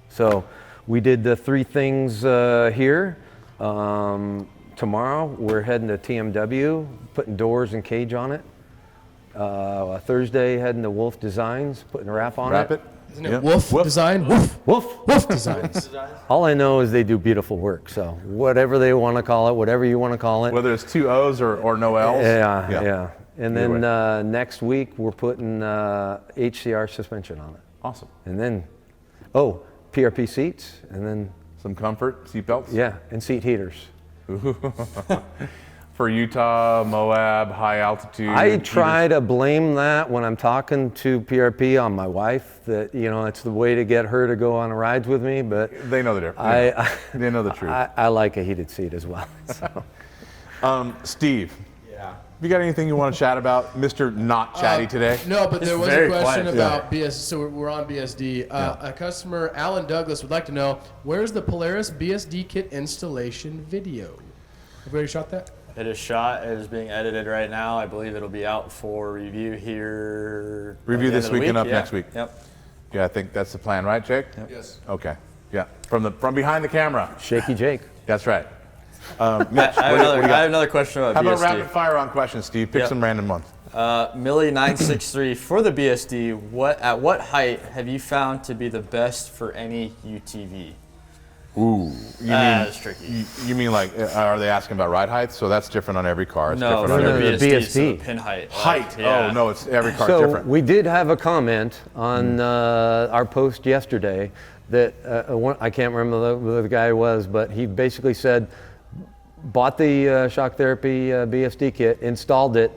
So we did the 3 things here. Tomorrow we're heading to TMW, putting doors and cage on it. Thursday heading to Wolf Designs, putting a wrap on Wrap it? Isn't it Yep. Woof Design? Woof. Woof. Woof Designs. All I know is they do beautiful work. So whatever they want to call it, whatever you want to call it. Whether it's 2 O's or no L's. Yeah. And Either then next week we're putting HCR suspension on it. Awesome. And then, PRP seats, and then Some comfort, seat belts. and seat heaters. For Utah, Moab, high altitude. I try to blame that when I'm talking to PRP on my wife, that it's the way to get her to go on rides with me. But They know the difference. They know the truth. I like a heated seat as well. So. Steve. Yeah. You got anything you want to chat about, Mr. Not Chatty today? No, but there was a very question quiet. about BS. So we're on BSD. A customer, Alan Douglas, would like to know, where's the Polaris BSD kit installation video? Have we already shot that? It is shot. It is being edited right now. I believe it'll be out for review here. by Review the end this of the week and up Yeah. next week. Yep. Yeah, I think that's the plan, right, Jake? Yes. Okay. Yeah. From behind the camera. Shaky Jake. That's right. Mitch, I what have, do you another, I got? have another question about How BSD. about rapid fire on questions, Steve? Pick Yep. some random ones. Millie963, for the BSD, at what height have you found to be the best for any UTV? Ooh. That's tricky. You mean like, are they asking about ride height? So that's different on every car. It's No, different for on the every BSD. BSD, so the pin height. height. Yeah. Oh, no, it's every car's So different. we did have a comment on our post yesterday that I can't remember who the guy was, but he basically said, bought the shock therapy BSD kit, installed it,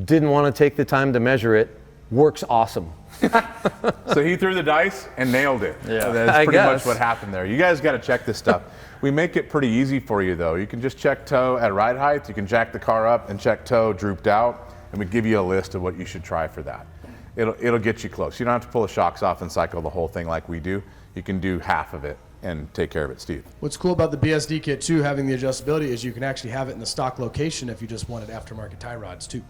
didn't want to take the time to measure it, works awesome. So he threw the dice and nailed it. Yeah. That's I pretty much guess. what happened there. You guys got to check this stuff. We make it pretty easy for you, though. You can just check toe at ride height. You can jack the car up and check toe drooped out, and we give you a list of what you should try for that. It'll get you close. You don't have to pull the shocks off and cycle the whole thing like we do. You can do half of it and take care of it, Steve. What's cool about the BSD kit too, having the adjustability, is you can actually have it in the stock location if you just wanted aftermarket tie rods too.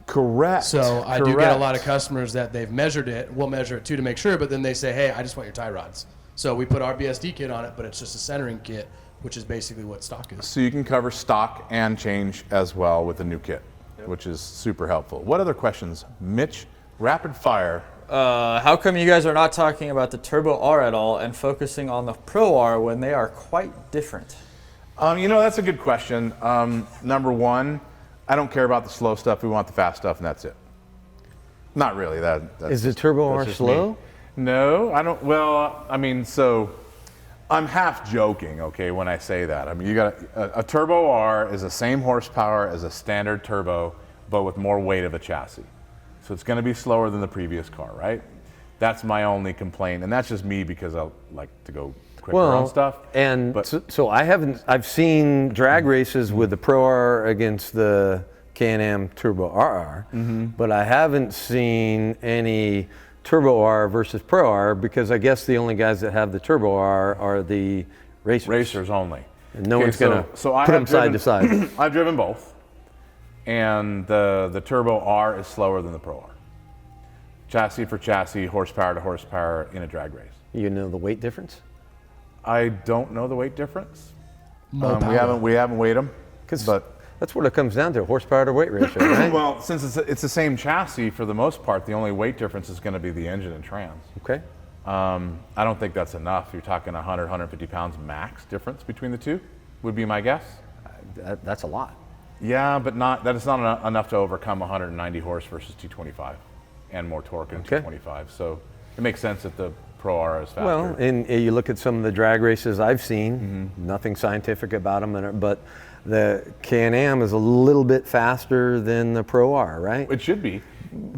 Correct. So I do get a lot of customers that they've measured it. We'll measure it too to make sure, but then they say, hey, I just want your tie rods. So we put our BSD kit on it, but it's just a centering kit, which is basically what stock is. So you can cover stock and change as well with the new kit, which is super helpful. What other questions? Mitch, rapid fire. How come you guys are not talking about the Turbo R at all and focusing on the Pro R when they are quite different? That's a good question. Number one, I don't care about the slow stuff. We want the fast stuff, and that's it. Not really. That's Is the Turbo R just slow? me. No, I don't. Well, so I'm half joking, okay, when I say that. I mean, you got a Turbo R is the same horsepower as a standard turbo, but with more weight of a chassis. So it's going to be slower than the previous car, right? That's my only complaint, and that's just me because I like to go quicker on stuff. And But- so I've seen drag races with the Pro R against the Can-Am Turbo RR, but I haven't seen any Turbo R versus Pro R, because I guess the only guys that have the Turbo R are the racers. Racers only. And no one's going to I put have them side to side. I've driven both, and the Turbo R is slower than the Pro R. Chassis for chassis, horsepower to horsepower in a drag race. You know the weight difference? I don't know the weight difference. More We haven't weighed them, but That's what it comes down to, horsepower to weight ratio, right? well, since it's the same chassis for the most part, the only weight difference is going to be the engine and trans. Okay. I don't think that's enough. You're talking 100, 150 pounds max difference between the two, would be my guess. That's a lot. Yeah, but that is not enough to overcome 190 horse versus 225 and more torque in 225. So it makes sense that the Pro R is faster. Well, and you look at some of the drag races I've seen, nothing scientific about them, but the Can-Am is a little bit faster than the Pro R, right? It should be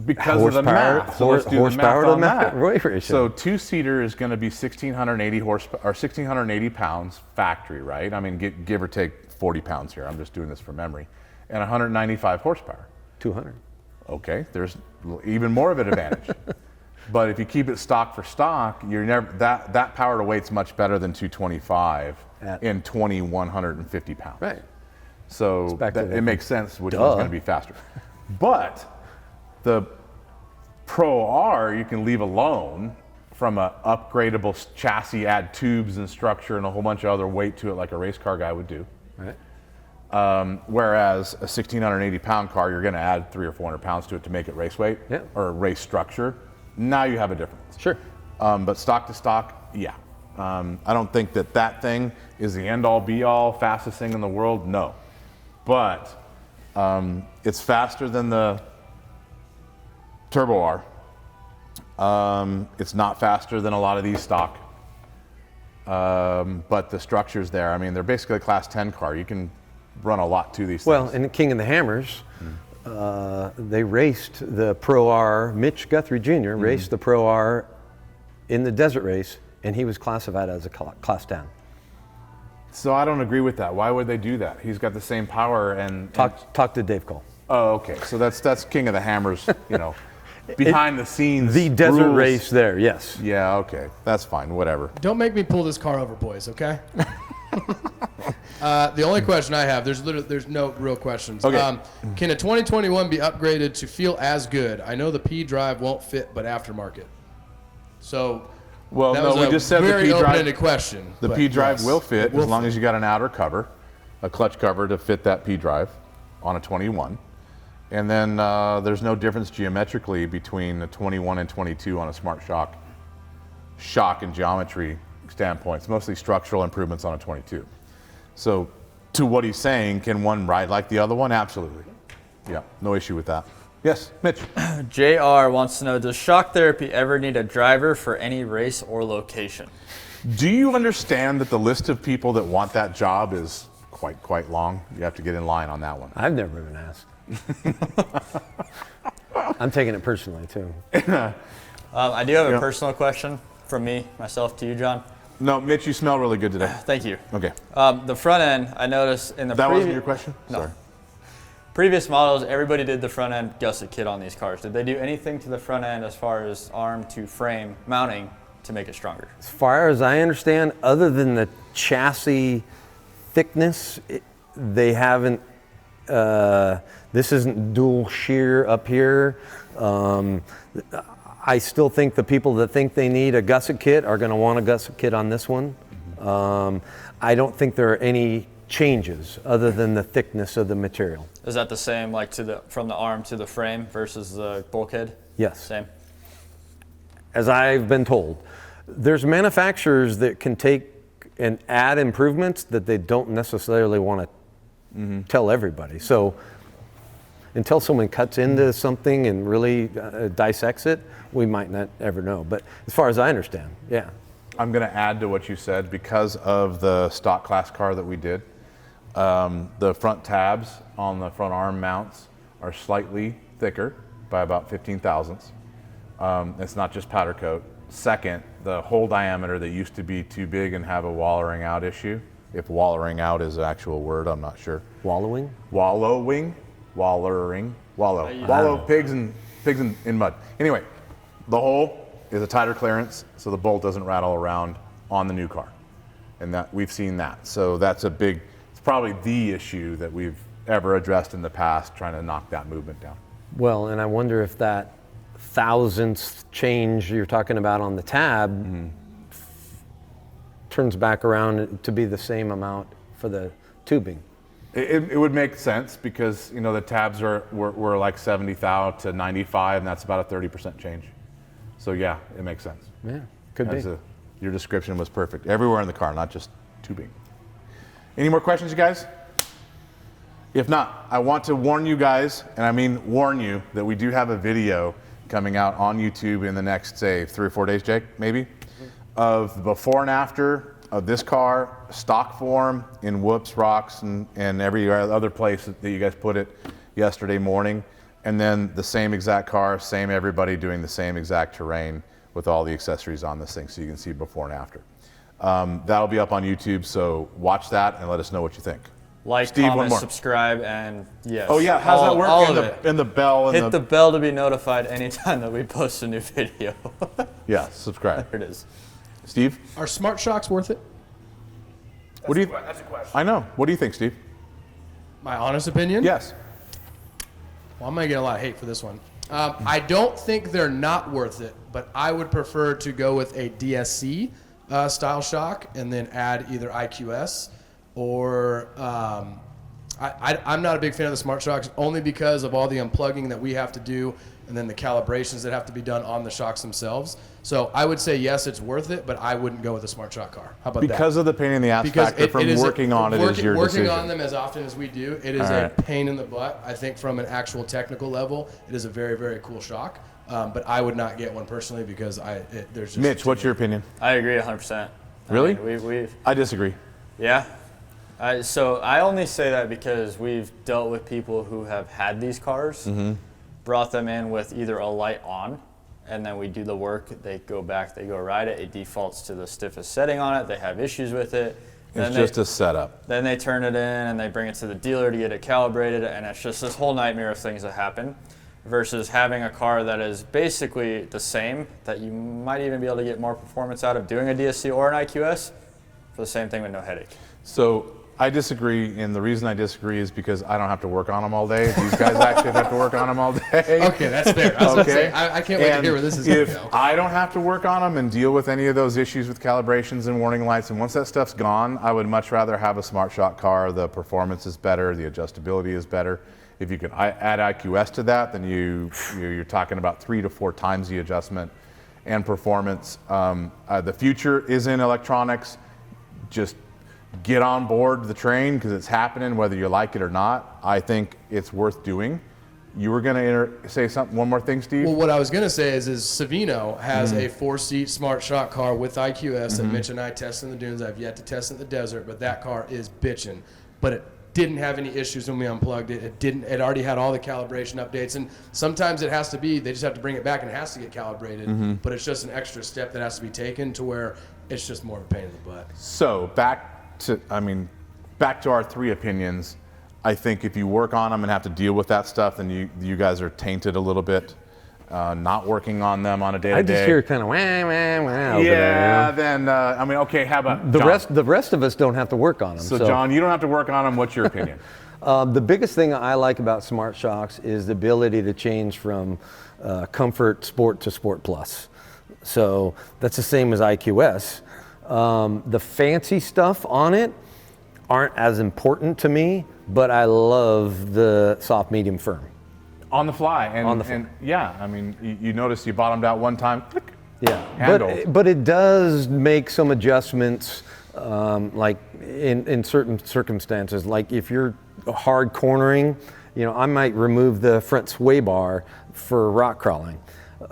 because of the math. So let's do horsepower the to math on that. weight ratio. So two-seater is going to be 1,680 horsepower or 1,680 pounds factory, right? I mean, give or take 40 pounds here. I'm just doing this from memory, and 195 horsepower. 200. Okay, there's even more of an advantage. But if you keep it stock for stock, you're never that power to weight's much better than 225 in 2,150 pounds. Right. So it makes sense which one's going to be faster. But the Pro R you can leave alone from a upgradable chassis, add tubes and structure and a whole bunch of other weight to it like a race car guy would do. Right. Whereas a 1,680 pound car, you're going to add 300 or 400 pounds to it to make it race weight or race structure. Now you have a difference. Sure. But stock to stock, yeah. I don't think that thing is the end-all be-all, fastest thing in the world, no. But it's faster than the Turbo R. It's not faster than a lot of these stock. But the structure's there. I mean, they're basically a Class 10 car. You can run a lot to these Well, things. in the King of the Hammers, they raced the Pro R. Mitch Guthrie Jr. raced the Pro R in the desert race, and he was classified as a Class 10. So I don't agree with that. Why would they do that? He's got the same power and Talk to Dave Cole. Oh, okay. So that's King of the Hammers, you know, behind the scenes. The desert rules. race there, yes. Yeah, okay. That's fine. Whatever. Don't make me pull this car over, boys, okay? The only question I have, there's no real questions. Okay. Can a 2021 be upgraded to feel as good? I know the P drive won't fit, but aftermarket. So Well, that no, was we a just said the very P open-ended drive. question. The but P drive yes, will fit it will as long as you got an outer cover, a clutch cover to fit that P drive on a 21. And then there's no difference geometrically between the 21 and 22 on a smart shock and geometry standpoint. It's mostly structural improvements on a 22. So to what he's saying, can one ride like the other one? Absolutely. Yeah, no issue with that. Yes, Mitch. JR wants to know, does shock therapy ever need a driver for any race or location? Do you understand that the list of people that want that job is quite long? You have to get in line on that one. I've never been asked. I'm taking it personally, too. I do have a personal question from myself to you, John. No, Mitch, you smell really good today. Thank you. Okay. The front end, I noticed in the That wasn't your question? No. Sorry. Previous models, everybody did the front end gusset kit on these cars. Did they do anything to the front end as far as arm to frame mounting to make it stronger? As far as I understand, other than the chassis thickness, they haven't. This isn't dual shear up here. I still think the people that think they need a gusset kit are going to want a gusset kit on this one. I don't think there are any changes other than the thickness of the material. Is that the same, like from the arm to the frame versus the bulkhead? Yes. Same. As I've been told, there's manufacturers that can take and add improvements that they don't necessarily want to tell everybody. So until someone cuts into something and really dissects it, we might not ever know. But as far as I understand, yeah. I'm going to add to what you said because of the stock class car that we did. The front tabs on the front arm mounts are slightly thicker by about 15 thousandths. It's not just powder coat. Second, the hole diameter that used to be too big and have a wallowing out issue, if wallowing out is an actual word, I'm not sure. Wallowing? Wallow, pigs in mud. Anyway, the hole is a tighter clearance, so the bolt doesn't rattle around on the new car. And that we've seen that. So that's it's probably the issue that we've ever addressed in the past, trying to knock that movement down. Well, and I wonder if that thousandth change you're talking about on the tab turns back around to be the same amount for the tubing. It would make sense because, you know, the tabs were like 70 thou to 95, and that's about a 30% change. So yeah, it makes sense. Yeah, could be. Your description was perfect. Everywhere in the car, not just tubing. Any more questions, you guys? If not, I want to warn you guys, and I mean warn you, that we do have a video coming out on YouTube in the next, say, 3 or 4 days, Jake, maybe, of the before and after of this car, stock form in Whoops, Rocks, and every other place that you guys put it yesterday morning. And then the same exact car, same everybody doing the same exact terrain with all the accessories on this thing, so you can see before and after. That'll be up on YouTube, so watch that and let us know what you think. Like, Steve, comment, subscribe, and yes. Oh yeah, how's that work? All and, of it. And the bell. And Hit the bell to be notified anytime that we post a new video. Yeah, subscribe. There it is. Steve? Are smart shocks worth it? That's a question. I know. What do you think, Steve? My honest opinion? Yes. Well, I'm going to get a lot of hate for this one. I don't think they're not worth it, but I would prefer to go with a DSC style shock and then add either IQS or I'm not a big fan of the Smart Shocks only because of all the unplugging that we have to do and then the calibrations that have to be done on the shocks themselves. So I would say, yes, it's worth it, but I wouldn't go with a Smart Shock car. How about that? Because of the pain in the ass factor from working on it is your decision. Working on them as often as we do, it is a pain in the butt. I think from an actual technical level, it is a very, very cool shock. But I would not get one personally because there's just... Mitch, what's your opinion? I agree 100%. Really? I mean, I disagree. Yeah. So I only say that because we've dealt with people who have had these cars, brought them in with either a light on, and then we do the work, they go back, they go ride it, it defaults to the stiffest setting on it, they have issues with it. It's just a setup. Then they turn it in and they bring it to the dealer to get it calibrated, and it's just this whole nightmare of things that happen. Versus having a car that is basically the same, that you might even be able to get more performance out of doing a DSC or an IQS for the same thing with no headache. So I disagree, and the reason I disagree is because I don't have to work on them all day. These guys actually have to work on them all day. Okay, that's fair. I was gonna say, I can't wait to hear where this is going to go. If I don't have to work on them and deal with any of those issues with calibrations and warning lights, and once that stuff's gone, I would much rather have a Smart Shock car. The performance is better, the adjustability is better. If you can add IQS to that, then you're talking about 3 to 4 times the adjustment and performance. The future is in electronics. Just get on board the train because it's happening whether you like it or not. I think it's worth doing. You were going to say something, one more thing, Steve? Well, what I was going to say is Savino has a 4-seat Smart Shock car with IQS that Mitch and I tested in the dunes. I've yet to test it in the desert, but that car is bitching. But it didn't have any issues when we unplugged it. It already had all the calibration updates, and sometimes it has to be, they just have to bring it back and it has to get calibrated, but it's just an extra step that has to be taken to where it's just more of a pain in the butt. So back to our 3 opinions. I think if you work on them and have to deal with that stuff, then you guys are tainted a little bit. Not working on them on a day-to-day. I just hear kind of wah, wah, wah. Yeah, then, okay, how about John? The rest of us don't have to work on them. So John, you don't have to work on them. What's your opinion? The biggest thing I like about Smart Shocks is the ability to change from Comfort Sport to Sport Plus. So that's the same as IQS. The fancy stuff on it aren't as important to me, but I love the soft, medium, firm. On the fly. And yeah, you notice you bottomed out one time. Click, yeah, but it does make some adjustments, like in certain circumstances. Like if you're hard cornering, I might remove the front sway bar for rock crawling,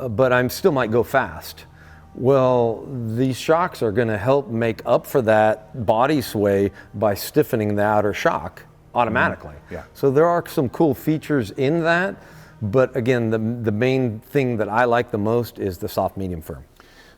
but I still might go fast. Well, these shocks are going to help make up for that body sway by stiffening the outer shock automatically. Yeah. So there are some cool features in that, but again, the main thing that I like the most is the soft, medium, firm.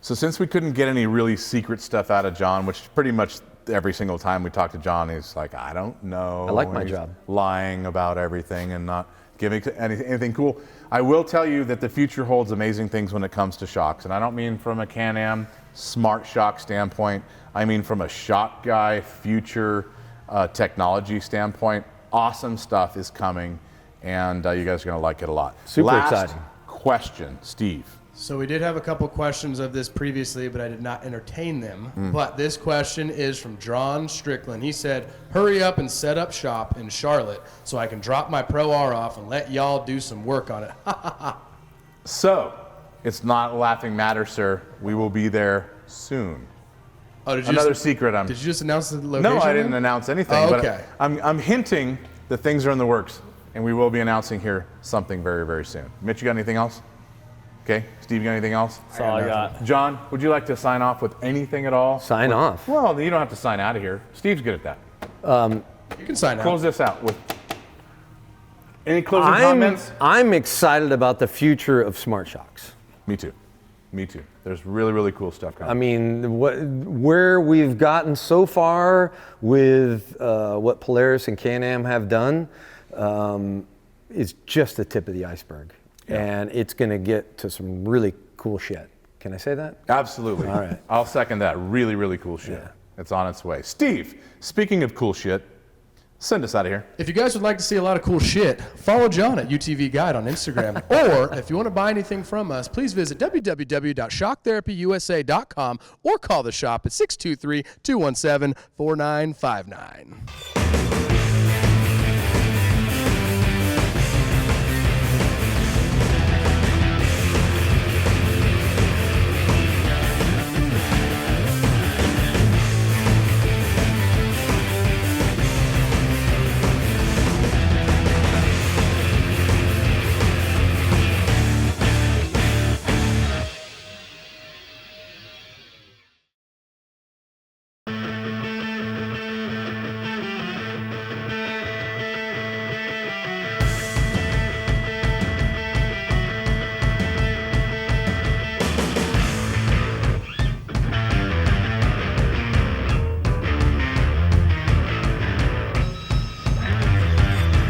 So since we couldn't get any really secret stuff out of John, which pretty much every single time we talk to John, he's like, I don't know. I like my job. Lying about everything and not giving anything cool. I will tell you that the future holds amazing things when it comes to shocks. And I don't mean from a Can-Am Smart Shock standpoint. I mean from a shock guy future technology standpoint. Awesome stuff is coming, and you guys are going to like it a lot. Super exciting. Question, Steve. So we did have a couple questions of this previously, but I did not entertain them. But this question is from John Strickland. He said, hurry up and set up shop in Charlotte so I can drop my Pro R off and let y'all do some work on it. So, it's not a laughing matter, sir. We will be there soon. Oh, did you Another secret. Did you just announce the location? No, I didn't announce anything. Oh, okay. But I'm hinting that things are in the works, and we will be announcing here something very, very soon. Mitch, you got anything else? Okay. Steve, you got anything else? That's all I got. John, would you like to sign off with anything at all? Sign off? Well, you don't have to sign out of here. Steve's good at that. You can sign out. Close this out with any closing comments? I'm excited about the future of Smart Shocks. Me too. Me too. There's really, really cool stuff coming. I mean, where we've gotten so far with what Polaris and Can-Am have done is just the tip of the iceberg. Yeah. And it's going to get to some really cool shit. Can I say that? Absolutely. All right. I'll second that. Really, really cool shit. Yeah. It's on its way. Steve, speaking of cool shit, send us out of here. If you guys would like to see a lot of cool shit, follow John at UTV Guide on Instagram. Or if you want to buy anything from us, please visit www.shocktherapyusa.com or call the shop at 623-217-4959.